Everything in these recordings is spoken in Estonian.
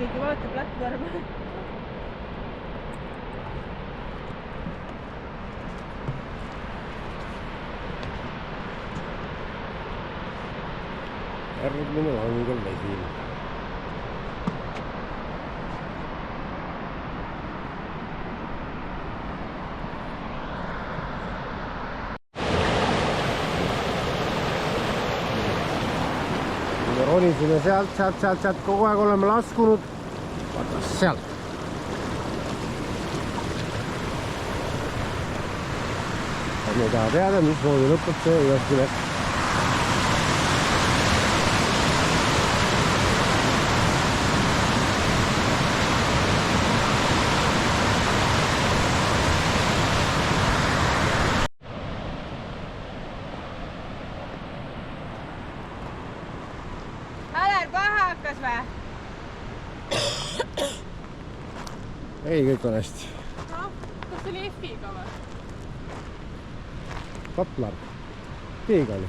keegi vaatab platvormi. Järgmine langel vesil. Me ronisime sealt, kogu aeg oleme laskunud. Vaata sealt. Me ei taha teada, mismoodi lõpeb see ülesminek. Ei, kõik on hästi. No, kas oli F-iga või? Kaplar. T-ga oli.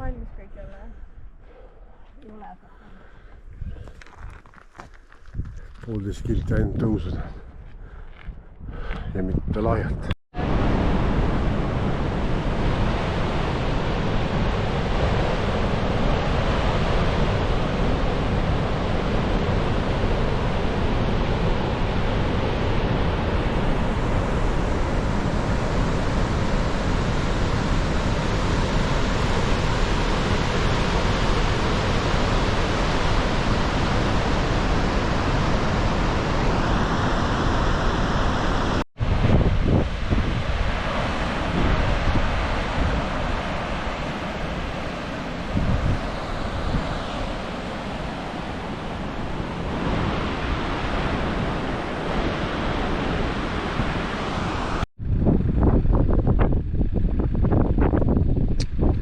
Valmis kõik jälle? Jule. 1,5 kilti ainult tõusuda. Ja mitte laialt.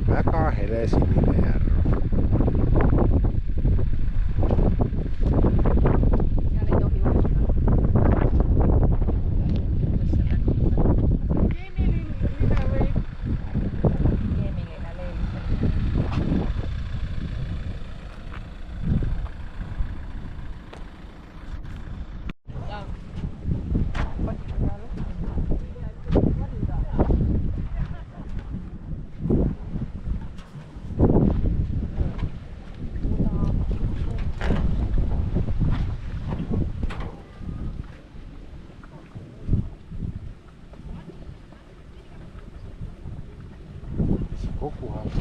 Väga helesinine järv. Seal ei tohi uurida. Keemiline või? Keemiline leelis. Kogu aeg.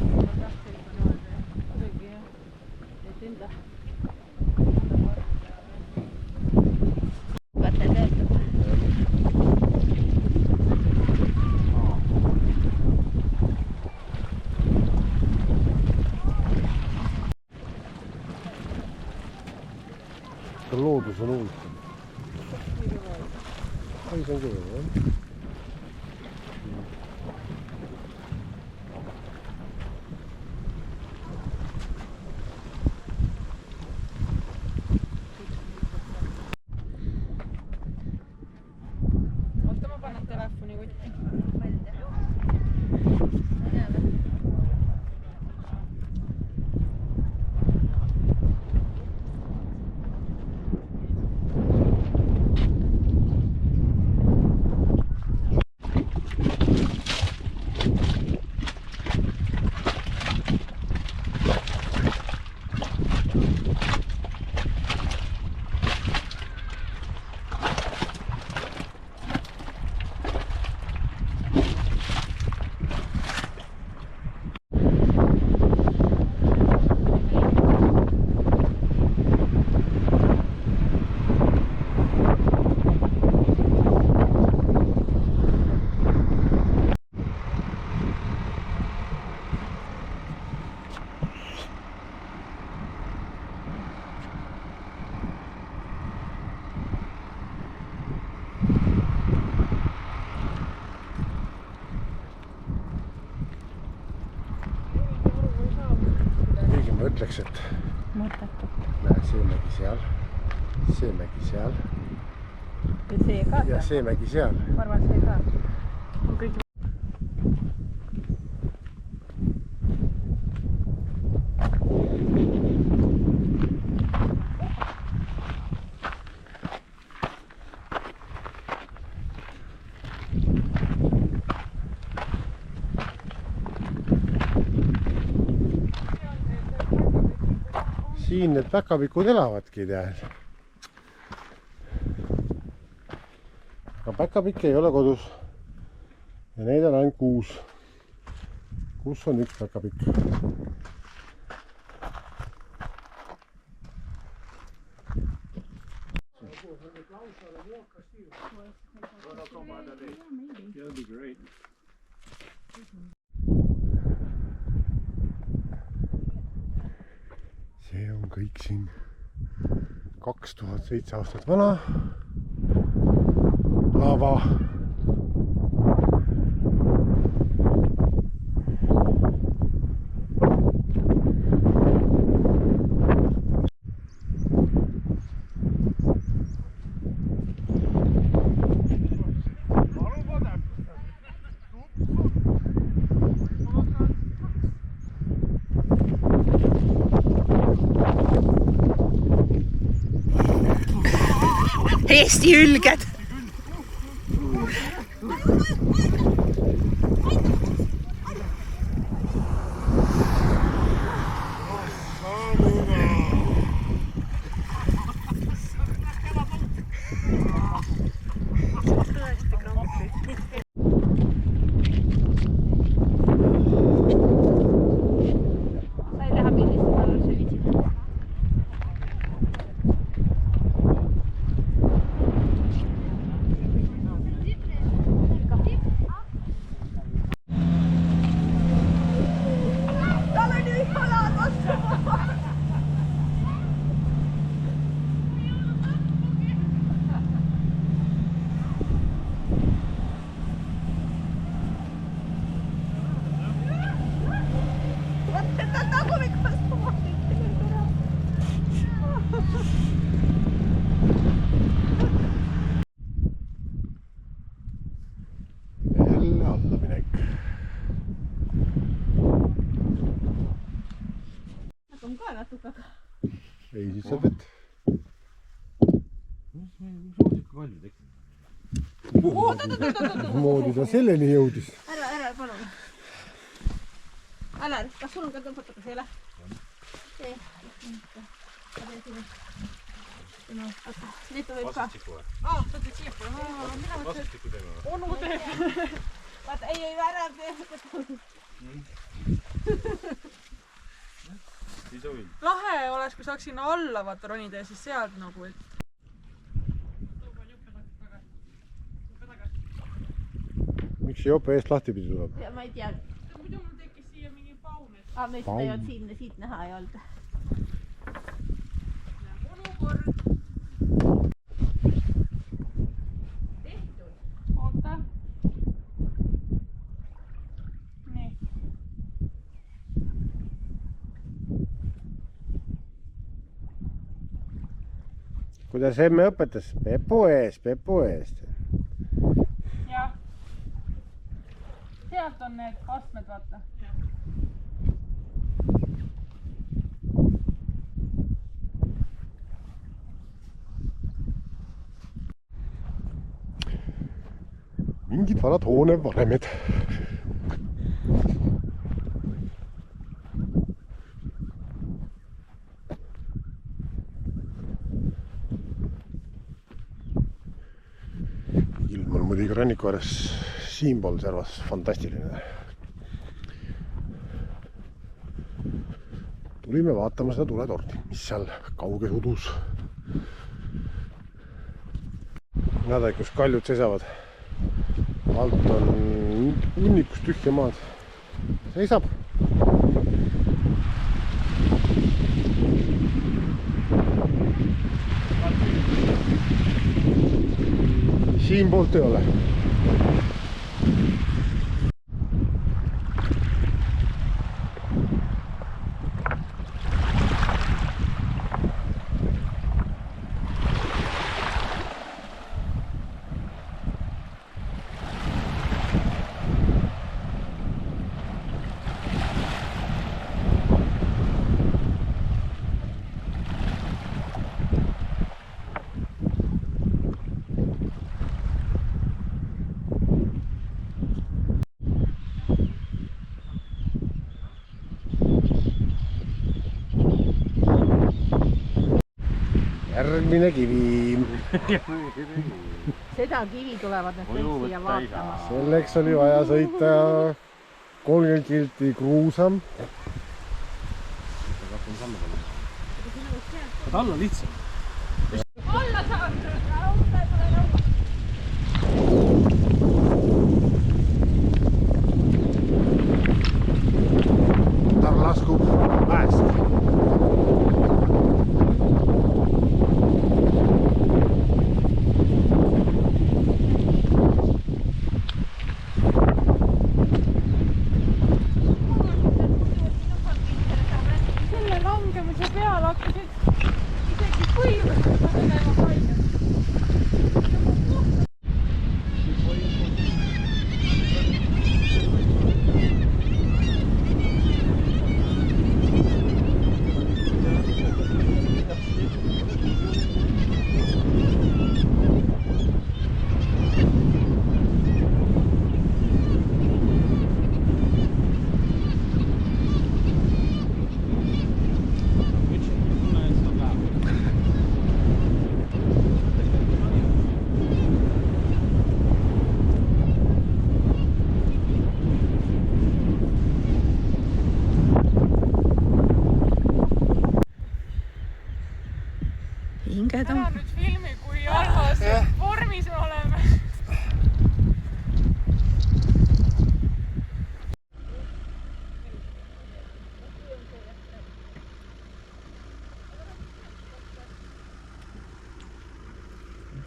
Loodus on huvitav. Ei, see on küll, jah. ma ütleks, et mõttetu. näe, see mägi seal, see mägi seal Ja see ka ja see mägi seal. Ma arvan, see ka. On kõik... Siin need päkapikud elavadki, tead. Aga päkapikke ei ole kodus. Ja neid on ainult 6. Kus on üks päkapikk? That'll be great. See on kõik siin 2007 aastat vana lava. Eesti ülged! Jälle alla minek. On ka natuke. Ei, siis saab vett. Moodi ta selleni jõudis. Ära, palun. Ära, kas sul on ka tõmbata ka selle? See. Nüüd võib ka. Saate siipa. Vastastikku teeme või? Onu teeb. Vaata, ei ära tee. Ei sobi. Lahe oleks, kui saaks sinna alla vaata ronida ja siis sealt nagu, et... Miks jope eest lahti pidi tuleb? Ja ma ei tea. Muidu mul tekkis siia mingi paun, et... Meil seda ei olnud siit näha ei olnud. Olukord. Tehtud. Oota. Nii. Kuidas emme õpetas? Pepu eest. Jah. Sealt on need astmed, vaata. Mingid vanad hoonevaremed. Ilm on muidugi ranniku ääres siinpool servas fantastiline. Tulime vaatama seda tuletorti, mis seal kauges udus. Näed, kus kaljud seisavad. Alt on hunnikus tühja maad. Seisab. Siin poolt ei ole. järgmine kivi. Seda kivi tulevad need kõik siia vaatama. Selleks oli vaja sõita 30 kilti kruusa. Alla lihtsalt. Alla saab! Ta laskub väest. Selle langemise peale hakkasid isegi põlved tegema paigad. Ära nüüd filmi, kui halvas vormis me oleme.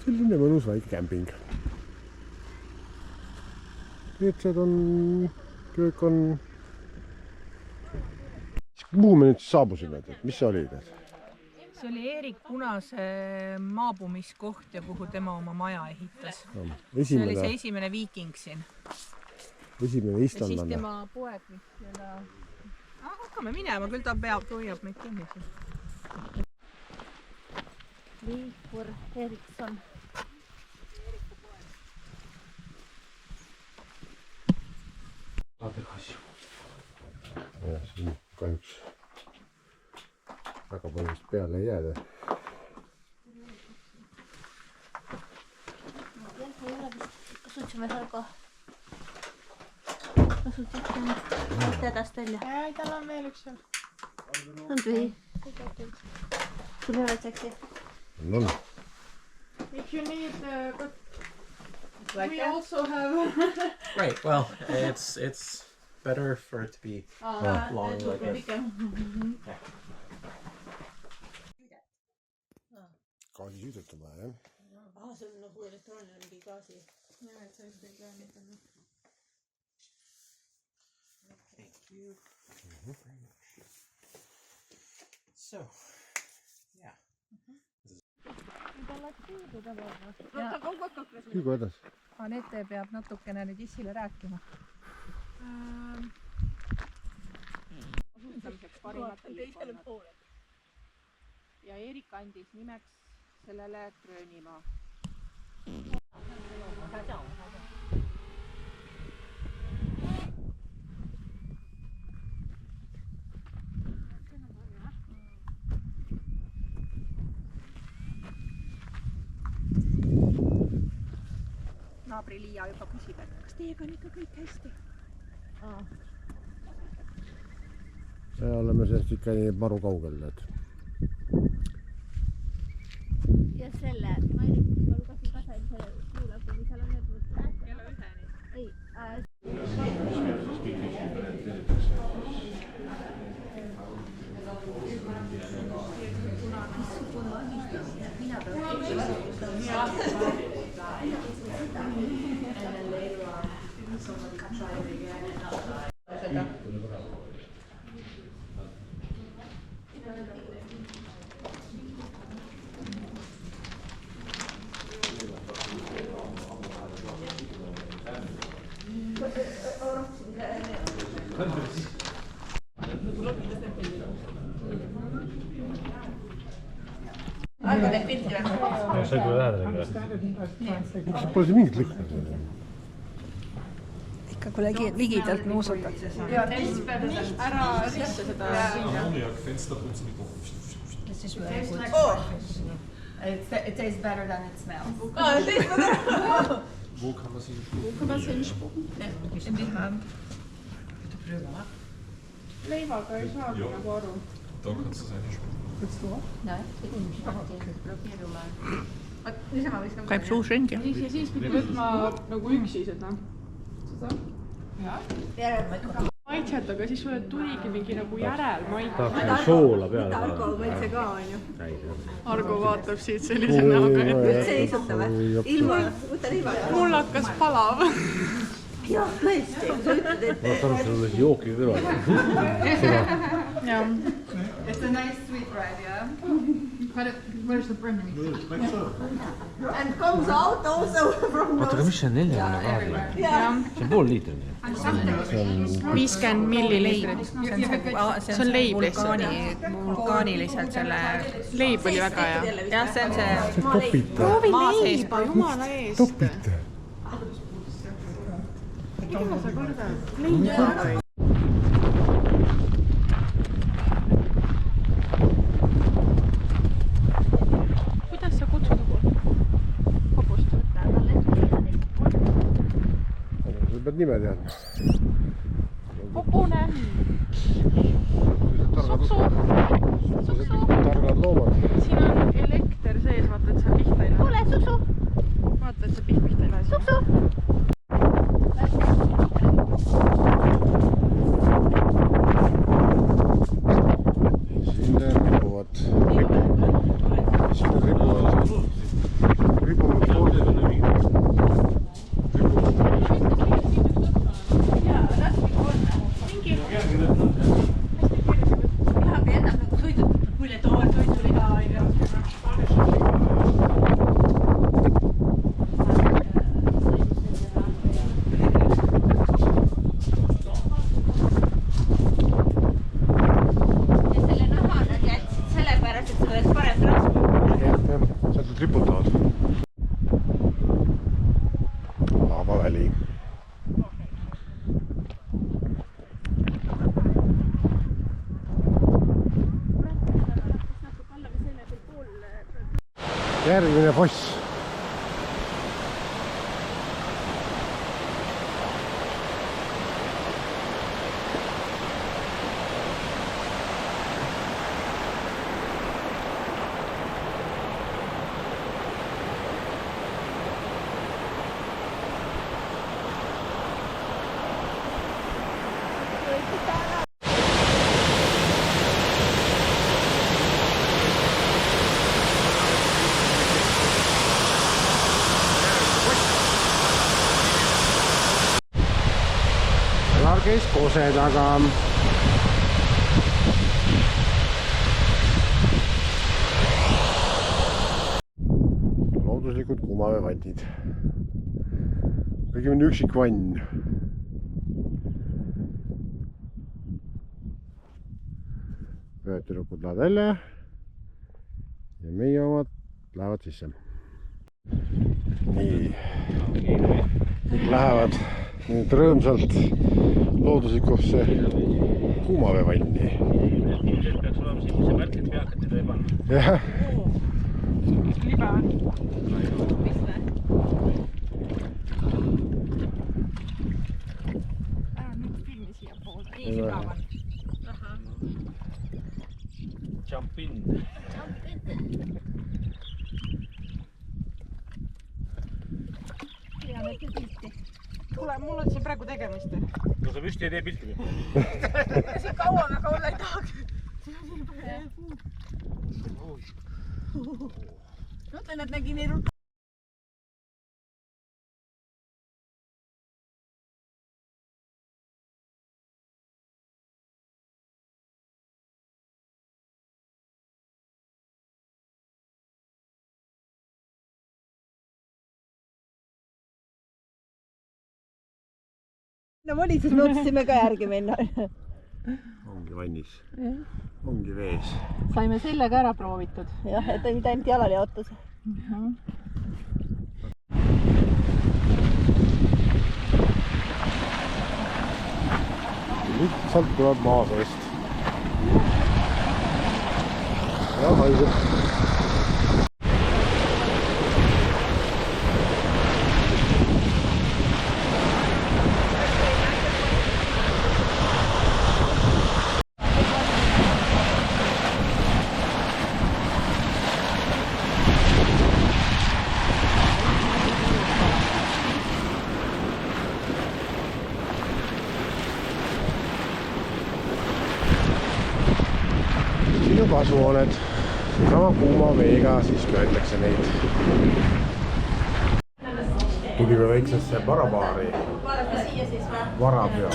Selline mõnus väike kämping. Rietsed on, köök on. Kuhu me nüüd saabusime, mis see oli? See oli Erik Punase maabumiskoht ja kuhu tema oma maja ehitas. See oli see esimene viiking siin. Esimene Ja siis islandlane. tema poeg, mis seda... Hakkame minema, küll ta hoiab meid kinni siin. Liikur Erikson. Ja siin kahjuks väga palju peale ei jääda. Kasutsime seal ka. Kasutsime tädast välja. Ei, tal on veel üks seal. On tühi. Sul ei ole seksi. No. If you need we also have Right, well, it's better for it to be long like this. Gaasisüüdet on vaja, jah? See on nagu elektrooniline mingi gaasi. Jah, et sa just ei tea mida nüüd. Thank you very much. So, yeah. Liigu edas. Anette peab natukene nüüd Issile rääkima. Asutamiseks parimatel liikonnad. Ja Erik andis nimeks sellele Gröönimaa. Naabri Liia juba küsib, et kas teiega on ikka kõik hästi? Me oleme sellest ikka nii maru kaugel, et... Ja selle, ma ei tea, ma lugesin ka sain selle kuulaku, mis seal on öeldud. Kella üheni. Ei, Sai kyllä lähedale. Pole see mingit lõhna. Ikka kui ligidalt nuusutad. Ja teist peab ära sisse seda. Ammoniak, Fenster und so. This is very good. It tastes better than it smells. Wo kann man sie? Wo kann man es hinspucken? Leivaga ei saagi nagu aru. Da kannst du es einspucken. Nein, probier mal. Käib suus ringi. Ja siis pidi võtma nagu üksi seda. Maitset, aga siis sulle tuligi mingi nagu järelmaitse. tahaks soola peale. Argo maitse ka on ju. Argo vaatab siit sellise näoga. Üldse ei istuta või? Ilma, võta liiva. Mul hakkas palav. Jah, tõesti. Sa ütled, et... Ma arvan, sul oli jooki kõrval. Jah. It's a nice sweet bread, yeah? Where's the bread? And comes out also from Oota, aga mis see on 40 kraadi? See on pool liitrit. 50 milliliitrit. See on leib lihtsalt. Vulkaaniliselt selle... Leib oli väga hea. Jah, see on see... Topite. Maa sees. Jumala eest. Topite. Mida sa kordad? Leib. Kuidas sa kutsud hobust? Sa pead nime teadma. Hobune. Suksu. Targad loomad. Siin on elekter sees, vaata, et sa pihta ei lähe. Kuule, Suksu! Vaata, et sa pihta ei lähe. Suksu! Siin ripuvad. Siin ripuvad. Ripuvad pooled. Sealt riputavad. Laavaväli. Järgmine foss. Käis kose taga. Looduslikud kuumaveevannid. Õigemini üksik vann. Ühed tüdrukud lähevad välja ja meie omad lähevad sisse. Nii. Kõik lähevad nüüd rõõmsalt looduslikusse kuumaveevanni. Ilmselt peaks olema see märk, et peakatid ei panna. Jah. Libe. Ära nüüd filmi siia poole. Jump in. Kuule, mul on siin praegu tegemist. No sa püsti ei tee pilti. See kaua väga olla ei tahaks. Mõtlen, et nägi nii ruttu. No oli, siis me otsusime ka järgi minna. Ongi vannis. Ongi vees. Saime sellega ära proovitud. Jah, et mitte ainult jalal jaotus. Lihtsalt tuleb maa seest. Ja haiseb. kasvuhooned. Sama kuuma veega siis köetakse neid. Tulime väiksesse varabaari. Varapeo.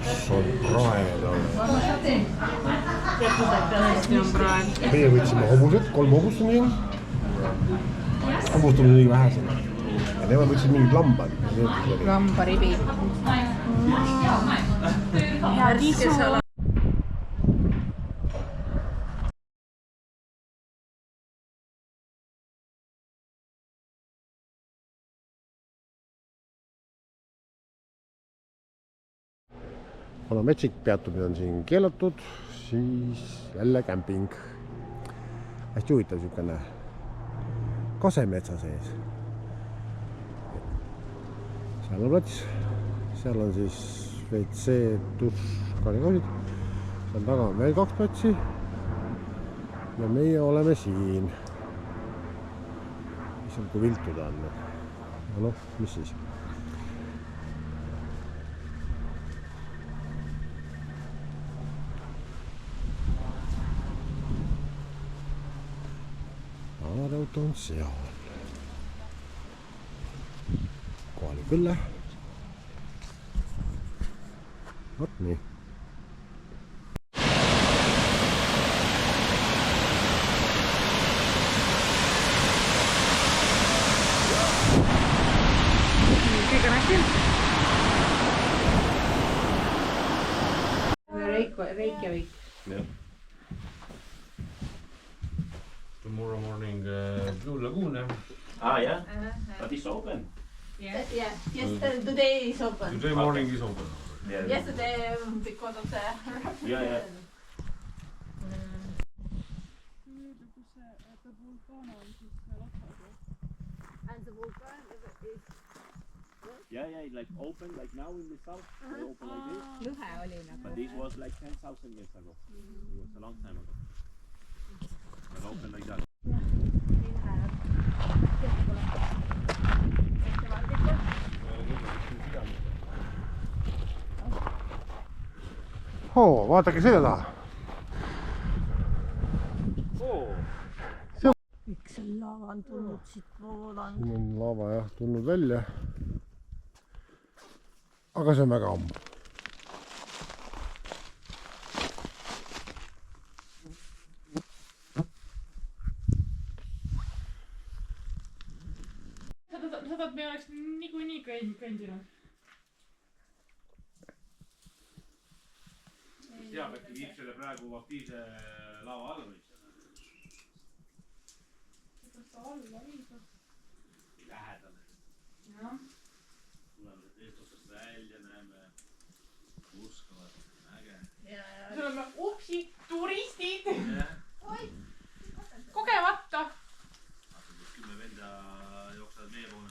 Kus on praed all? Meie võtsime hobused, 3 hobust on siin. Hobust on nii vähesed. Ja nemad võtsid mingid lambad. Lambaribi. Ja risu. Kuna metsik peatumine on siin keelatud, siis jälle kämping. Hästi huvitav niisugune kasemetsa sees. Seal on plats, seal on siis WC, dušš, karikoosid. Seal taga on veel 2 platsi. Ja meie oleme siin. Mis on kui viltu ta on. Ja noh, mis siis? Auto on seal. Kohalik õlle. Vot nii. Kõige näkil. Reykjavik. Yeah. Tomorrow morning, Blue Lagoon. Ah, yeah? But it's open. Yeah. Yes, today is open. Today morning is open. Yeah. Yesterday, because of the... Yeah. And the volcano is... Yeah, like open, like now in the south. They open like this. Lõhe oli nagu. But this was like 10,000 years ago. It was a long time ago. But open like that. Vaadake selle taha. Miks see lava on tulnud siit, ma loodan. Siin on lava jah tulnud välja. Aga see on väga ammu. Seda, et me oleks niikuinii kõndinud. Teab, äkki viib selle praegu aktiivse lava alla või? Kuidas ta alla viib? Lähedale. Jah. Tuleme eestlasest välja, näeme uskavad, äge. Me oleme upsi turistid. Kogemata. 10 venda jooksevad meie poole.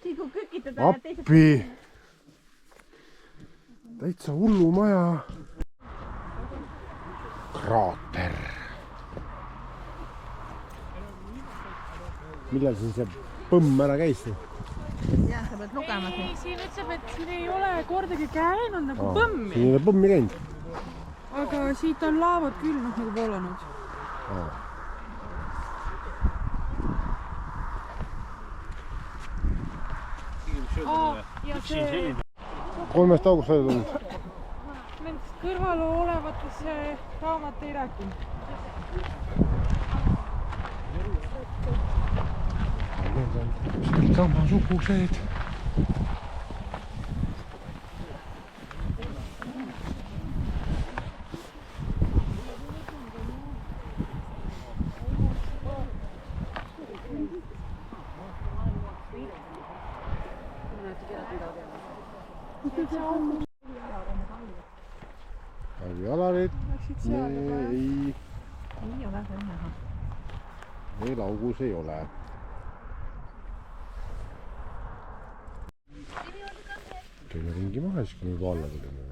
Tiigu kükitada ja teised... Appi! Täitsa hullu maja. Kraater. Millal siin see põmm ära käis? Jah, sa pead lugema siin. Siin ütleb, et siin ei ole kordagi käinud nagu põmmi. Siin ei ole põmmi käinud. Aga siit on laavad küll nagu voolanud. Ja see 3. august välja tulnud. nendest kõrval olevates raamat ei rääkinud. Need on kuskil samasugused. Jalarid, Ei ole veel näha. meil augus ei ole. Käime ringi maha, siis kui me juba alla tulime.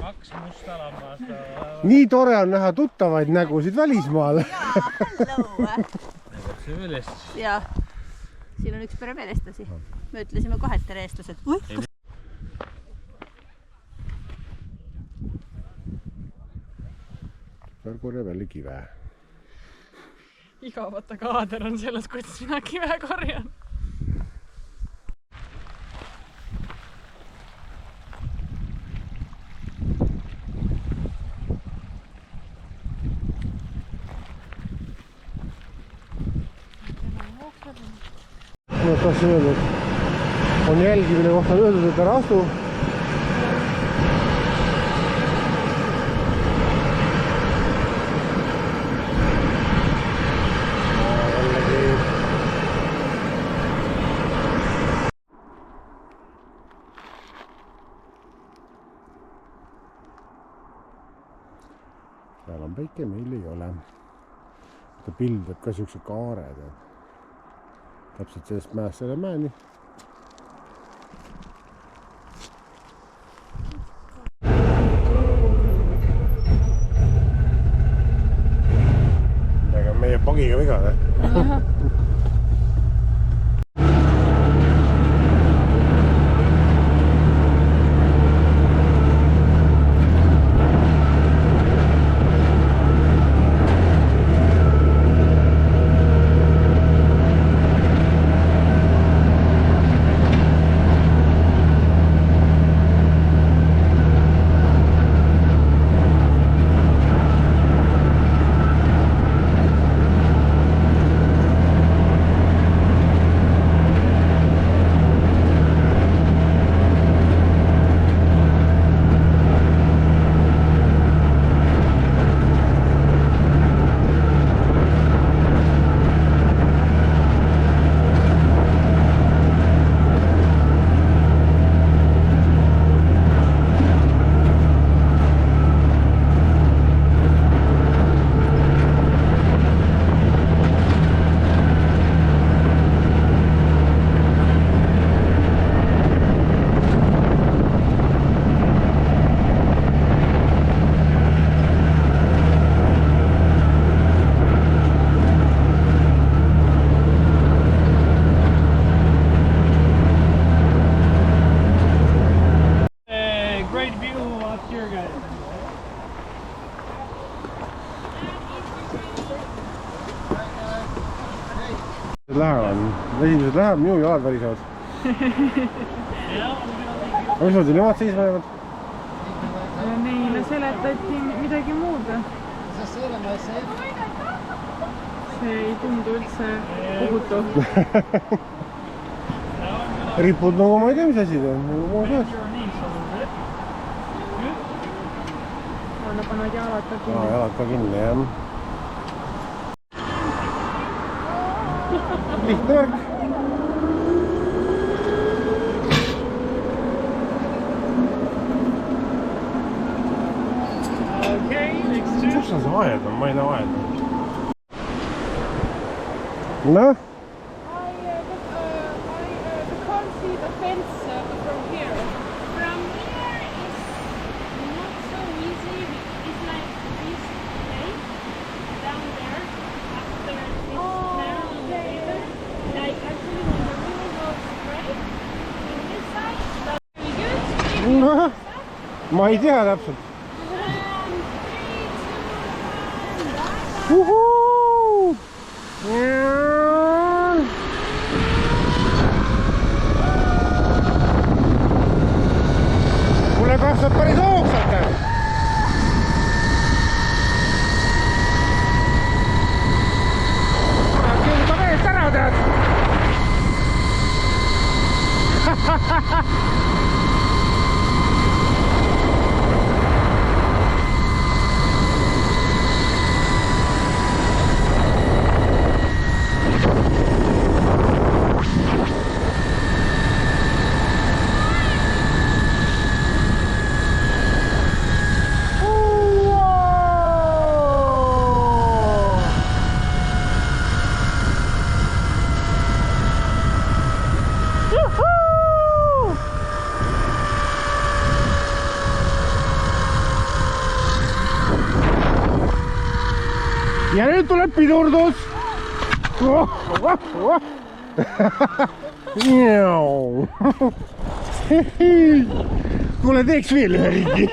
2 musta lammast. Nii tore on näha tuttavaid nägusid välismaal. Jaa, siin on üks pere veelestlasi. Me ütlesime kohe, et tere eestlased. Seal korjab jälle kive. Igavata kaader on sellest, kuidas mina kive korjan. Ma tahtsin öelda, et on jälgimine kohta öeldud, et ära astu. Seal on päike, meil ei ole. Ta pildab ka siukse kaared. Täpselt sellest mäest selle mäeni. Midagi on meie pagiga viga, ne? Esimesed läheb, minu jalad värisevad. Mis nad nemad seisma jäävad? Neile seletati midagi muud. See ei tundu üldse puhutu. Ripud nagu ma ei tea, mis asi ta on. Anna pannud jalad ka kinni. Jalad ka kinni, jah. Lihtne värk. Kus on see aed on? Ma ei tea aed. Noh? can't see the fence from here. From here it's not so easy. It's like this place down there after this narrow river. Like actually when the river goes straight in this side, that's very good. Ma ei tea täpselt. Uhuu! Mulle kasvab päris hoogsalt. Kilda meest ära tead. ja nüüd tuleb pidurdus. Kuule, teeks veel ühe ringi.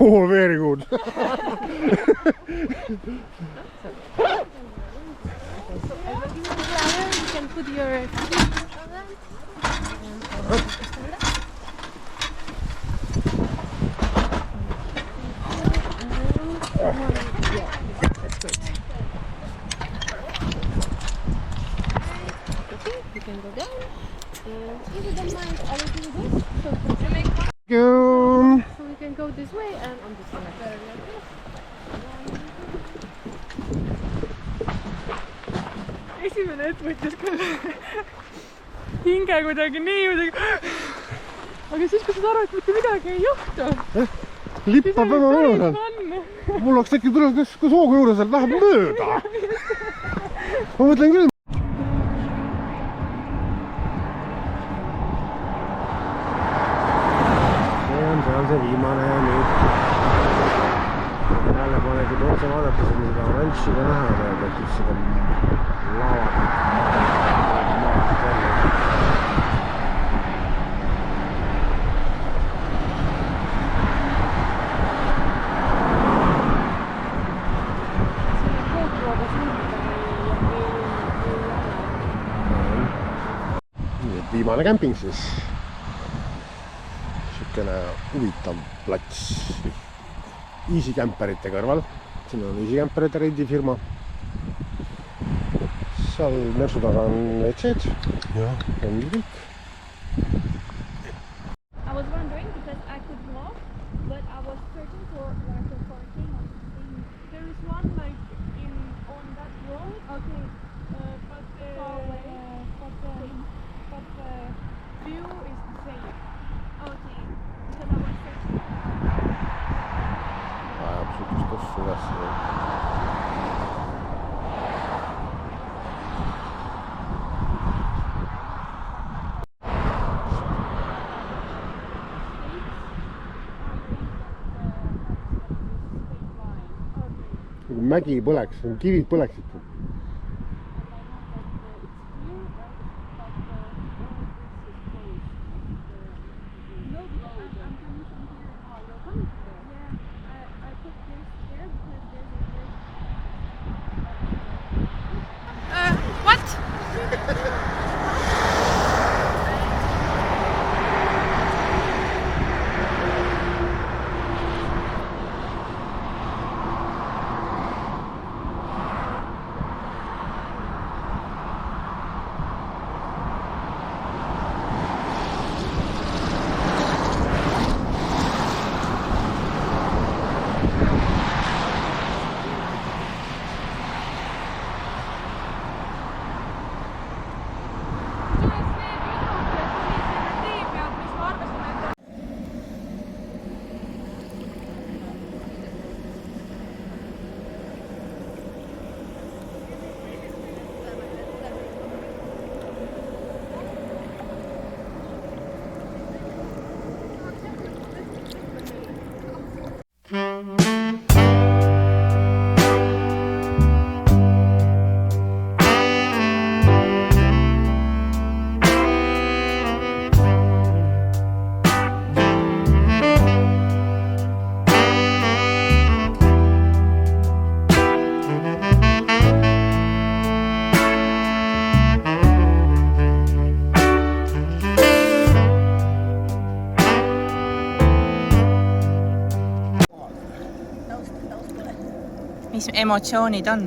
Oh, very good. You can put your you can go down. And if you don't mind, I will do this. So we can go this way and I'm just gonna turn like this. Esimene hetk võttis küll hinge kuidagi nii. Aga siis, kui sa aru, et mitte midagi ei juhtu. Lippab väga mõnusalt. Mul oleks tekib tulnud, kas hoogu juures läheb mööda. Ma mõtlen küll. See on see viimane ja nüüd tähelepanekut otsa vaadates on seda ranši ka näha, et just seda laavad maast välja. Viimane kämping siis. Siukene huvitav plats Easy Camperite kõrval. Siin on Easy Camperite rendifirma. Seal mersu taga on WC-d ja ongi kõik. I was wondering because I could walk, but I was searching for like a parking. There is one like on that road. Okay, but the view is the same. Okay, because I was searching. Ajab sukust tossu üles. Mägi põleks, kivid põleksid. Mis emotsioonid on?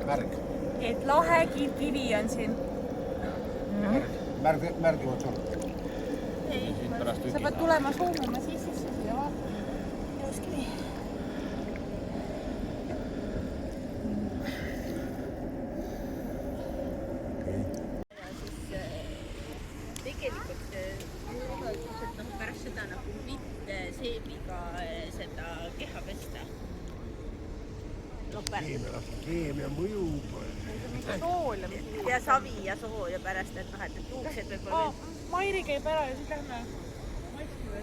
Märg. Et lahe kivi on siin. Märg emotsioon. Ei, sa pead tulema suumima siis ja vaatama. Jõuskivi. Tegelikult pärast seda nagu mitte seebiga seda keha pesta. Keemia mõjub. Ja savi ja soo ja pärast, et juuksed võib-olla... Mairi käib ära ja siis lähme maistime.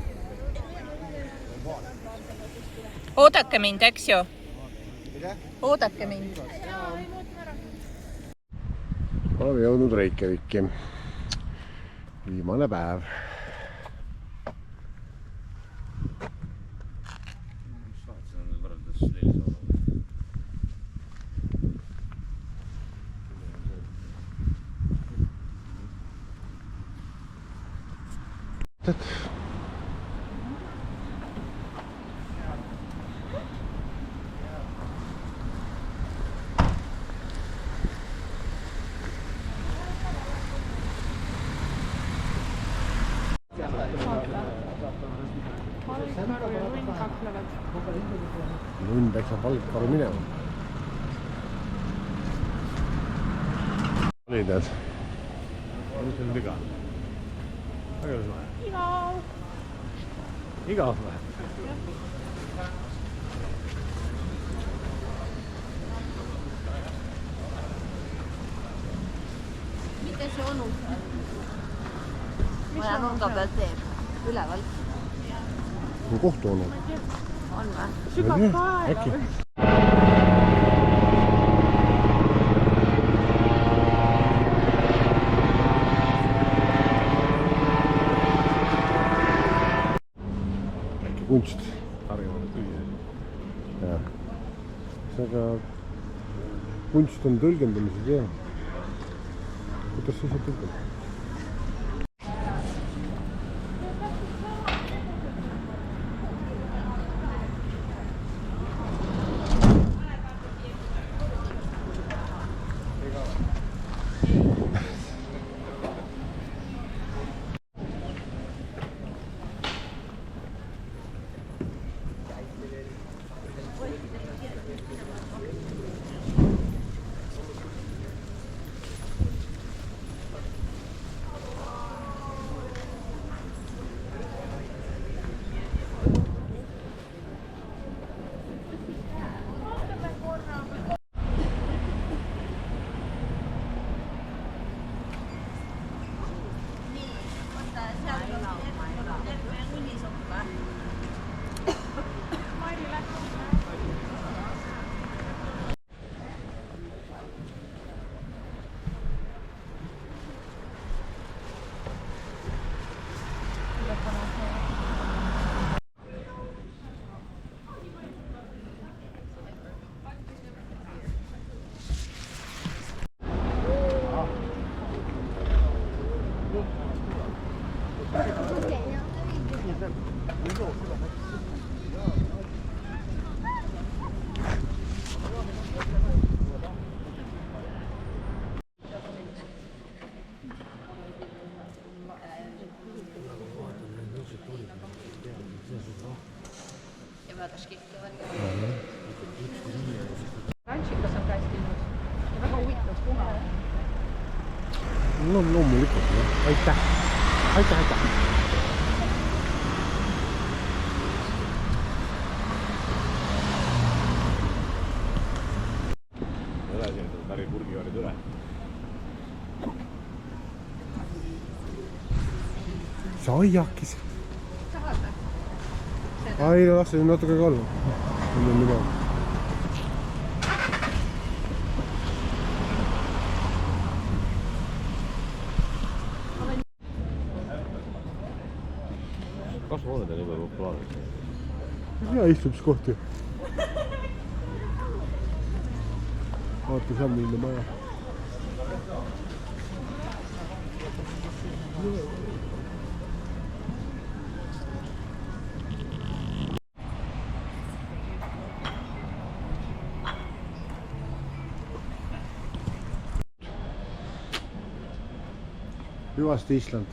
oodake mind, eks ju? Oodake mind. Oleme jõudnud Reykjaviki. Viimane päev. Lund peaks palkaru minema. Oli tead? Oli sul viga? Väga suhe. Igav. Igav või? Mida see onu seal? Maja nurga peal teeb. Üleval. Kohtu onu. On või? Sügab kaela Äkki? või? Äkki kunst. Targemale tüüa. Jah. Aga kunst on tõlgendamise tee. Kuidas sa ise tõlgend? Rančikas on hästi ilmus. Ja väga huvitav punane. No loomulikult, jah. Aitäh. Aitäh. Edasi, Tari purgivaarid üle. Sa aiakis. Tahad või? Ai, las see natuke ka olla. Nüüd on midagi. Kasvuhooned on juba populaarsed. Ja istumiskohti. Vaata seal minna maja. Hüvasti Island.